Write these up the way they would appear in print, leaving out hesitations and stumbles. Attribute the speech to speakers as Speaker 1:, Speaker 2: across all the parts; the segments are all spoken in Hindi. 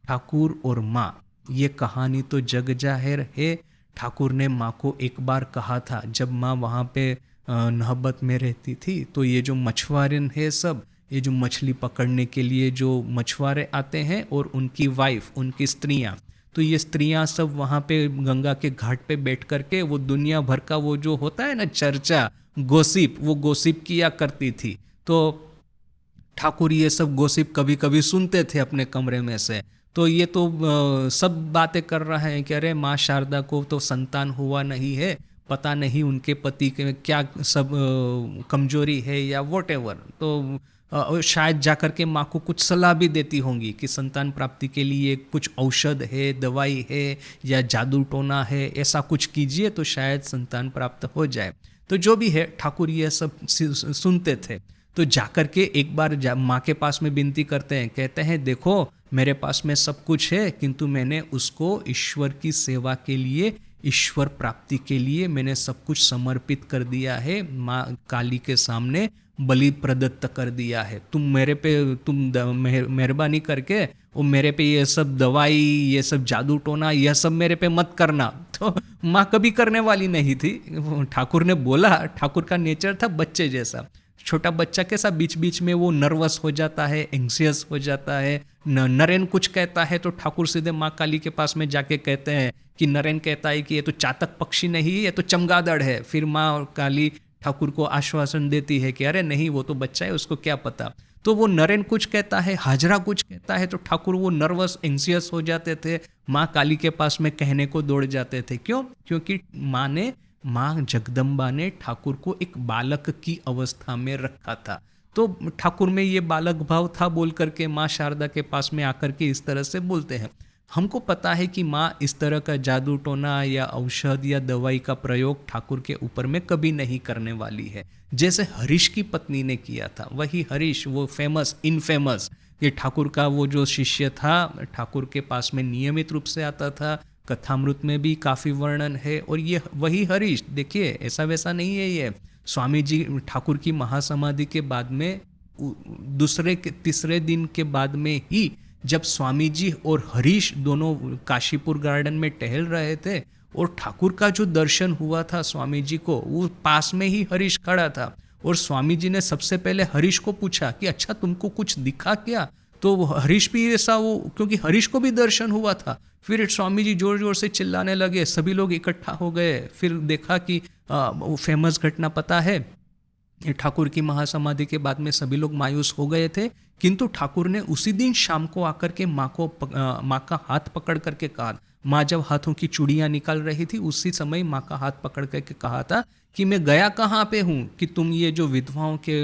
Speaker 1: ठाकुर और माँ, ये कहानी तो जग जाहिर है। ठाकुर ने माँ को एक बार कहा था, जब माँ वहाँ पे नहबत में रहती थी, तो ये जो मछुआरे है सब, ये जो मछली पकड़ने के लिए जो मछुआरे आते हैं और उनकी वाइफ, उनकी स्त्रियाँ, तो ये स्त्रियाँ सब वहाँ पे गंगा के घाट पे बैठ करके वो दुनिया भर का वो जो होता है ना चर्चा, गोसिप, वो गोसिप किया करती थी। तो ठाकुर ये सब गोसिप कभी कभी सुनते थे अपने कमरे में से। तो ये तो सब बातें कर रहे हैं कि अरे माँ शारदा को तो संतान हुआ नहीं है, पता नहीं उनके पति के क्या सब कमजोरी है या वॉट एवर। तो शायद जाकर के माँ को कुछ सलाह भी देती होंगी कि संतान प्राप्ति के लिए कुछ औषध है, दवाई है या जादू टोना है, ऐसा कुछ कीजिए तो शायद संतान प्राप्त हो जाए। तो जो भी है, ठाकुर ये सब सुनते थे। तो जाकर के एक बार माँ के पास में विनती करते हैं, कहते हैं देखो मेरे पास में सब कुछ है, किंतु मैंने उसको ईश्वर की सेवा के लिए, ईश्वर प्राप्ति के लिए मैंने सब कुछ समर्पित कर दिया है, माँ काली के सामने बलि प्रदत्त कर दिया है। तुम मेरे पे, तुम मेहरबानी करके वो मेरे पे ये सब दवाई, ये सब जादू टोना, यह सब मेरे पे मत करना। तो माँ कभी करने वाली नहीं थी। ठाकुर ने बोला, ठाकुर का नेचर था बच्चे जैसा, छोटा बच्चा कैसा बीच बीच में वो नर्वस हो जाता है, एंग्जियस हो जाता है। नरेन कुछ कहता है तो ठाकुर सीधे माँ काली के पास में जाके कहते हैं कि नरेन कहता है कि ये तो चातक पक्षी नहीं, ये तो चमगादड़ है। फिर माँ काली ठाकुर को आश्वासन देती है कि अरे नहीं, वो तो बच्चा है, उसको क्या पता। तो वो नरेन कुछ कहता है, हाजरा कुछ कहता है, तो ठाकुर वो नर्वस एंग्जियस हो जाते थे, माँ काली के पास में कहने को दौड़ जाते थे। क्यों? क्योंकि माँ जगदम्बा ने ठाकुर को एक बालक की अवस्था में रखा था। तो ठाकुर में ये बालक भाव था, बोल करके माँ शारदा के पास में आकर के इस तरह से बोलते हैं। हमको पता है कि माँ इस तरह का जादू टोना या औषध या दवाई का प्रयोग ठाकुर के ऊपर में कभी नहीं करने वाली है। जैसे हरीश की पत्नी ने किया था, वही हरीश, वो फेमस इनफेमस, ये ठाकुर का वो जो शिष्य था, ठाकुर के पास में नियमित रूप से आता था, कथामृत में भी काफ़ी वर्णन है। और ये वही हरीश, देखिए ऐसा वैसा नहीं है। ये स्वामी जी ठाकुर की महासमाधि के बाद में दूसरे के तीसरे दिन के बाद में ही, जब स्वामी जी और हरीश दोनों काशीपुर गार्डन में टहल रहे थे और ठाकुर का जो दर्शन हुआ था स्वामी जी को, वो पास में ही हरीश खड़ा था। और स्वामी जी ने सबसे पहले हरीश को पूछा कि अच्छा तुमको कुछ दिखा क्या? तो हरीश भी ऐसा, वो क्योंकि हरीश को भी दर्शन हुआ था। फिर स्वामी जी जोर जोर से चिल्लाने लगे, सभी लोग इकट्ठा हो गए। फिर देखा कि वो फेमस घटना पता है, ठाकुर की महासमाधि के बाद में सभी लोग मायूस हो गए थे, किंतु ठाकुर ने उसी दिन शाम को आकर के माँ का हाथ पकड़ करके कहा, माँ जब हाथों की चूड़ियाँ निकाल रही थी उसी समय माँ का हाथ पकड़ करके कहा था कि मैं गया कहाँ पे हूँ कि तुम ये जो विधवाओं के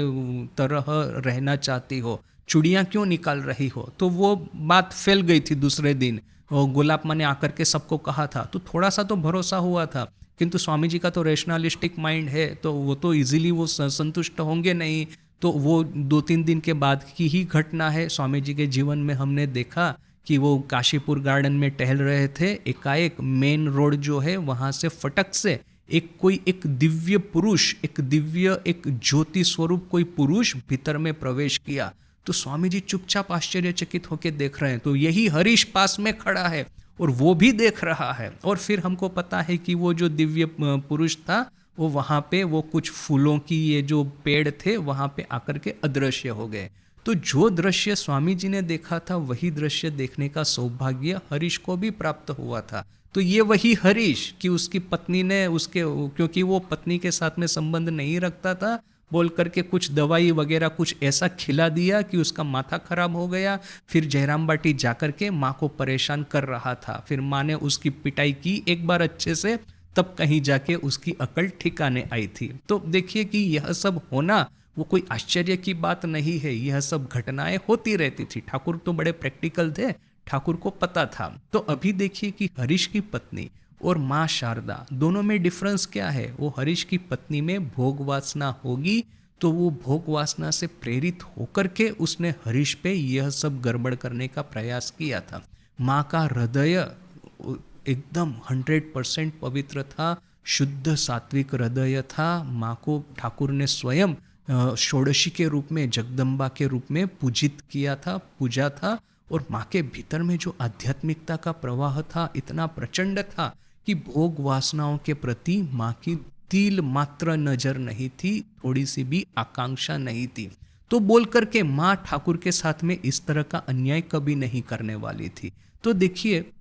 Speaker 1: तरह रहना चाहती हो, चूड़ियाँ क्यों निकाल रही हो। तो वो बात फैल गई थी दूसरे दिन, गुलाब माँ ने आकर के सबको कहा था, तो थोड़ा सा तो भरोसा हुआ था। किंतु स्वामी जी का तो रैशनलिस्टिक माइंड है, तो वो तो इजीली वो संतुष्ट होंगे नहीं। तो वो 2-3 दिन के बाद की ही घटना है। स्वामी जी के जीवन में हमने देखा कि वो काशीपुर गार्डन में टहल रहे थे, एकाएक मेन रोड जो है वहाँ से फटक से एक दिव्य पुरुष, एक ज्योति स्वरूप कोई पुरुष भीतर में प्रवेश किया। तो स्वामी जी चुपचाप आश्चर्यचकित होकर देख रहे हैं, तो यही हरीश पास में खड़ा है और वो भी देख रहा है। और फिर हमको पता है कि वो जो दिव्य पुरुष था वो वहाँ पे वो कुछ फूलों की ये जो पेड़ थे वहाँ पे आकर के अदृश्य हो गए। तो जो दृश्य स्वामी जी ने देखा था वही दृश्य देखने का सौभाग्य हरीश को भी प्राप्त हुआ था। तो ये वही हरीश कि उसकी पत्नी ने उसके, क्योंकि वो पत्नी के साथ में संबंध नहीं रखता था, बोल करके कुछ दवाई वगैरह कुछ ऐसा खिला दिया कि उसका माथा खराब हो गया। फिर जयराम बाटी जाकर के माँ को परेशान कर रहा था। फिर माँ ने उसकी पिटाई की एक बार अच्छे से, तब कहीं जाके उसकी अकल ठिकाने आई थी। तो देखिए कि यह सब होना वो कोई आश्चर्य की बात नहीं है, यह सब घटनाएं होती रहती थी। ठाकुर तो बड़े प्रैक्टिकल थे, ठाकुर को पता था। तो अभी देखिए कि हरीश की पत्नी और माँ शारदा दोनों में डिफरेंस क्या है। वो हरीश की पत्नी में भोग वासना होगी, तो वो भोग वासना से प्रेरित होकर के उसने हरीश पे यह सब गड़बड़ करने का प्रयास किया था। माँ का हृदय एकदम 100% पवित्र था, शुद्ध सात्विक हृदय था। माँ को ठाकुर ने स्वयं षोडशी के रूप में, जगदम्बा के रूप में पूजित किया था, पूजा था। और माँ के भीतर में जो आध्यात्मिकता का प्रवाह था इतना प्रचंड था कि भोग वासनाओं के प्रति माँ की तिल मात्र नजर नहीं थी, थोड़ी सी भी आकांक्षा नहीं थी। तो बोल करके माँ ठाकुर के साथ में इस तरह का अन्याय कभी नहीं करने वाली थी। तो देखिए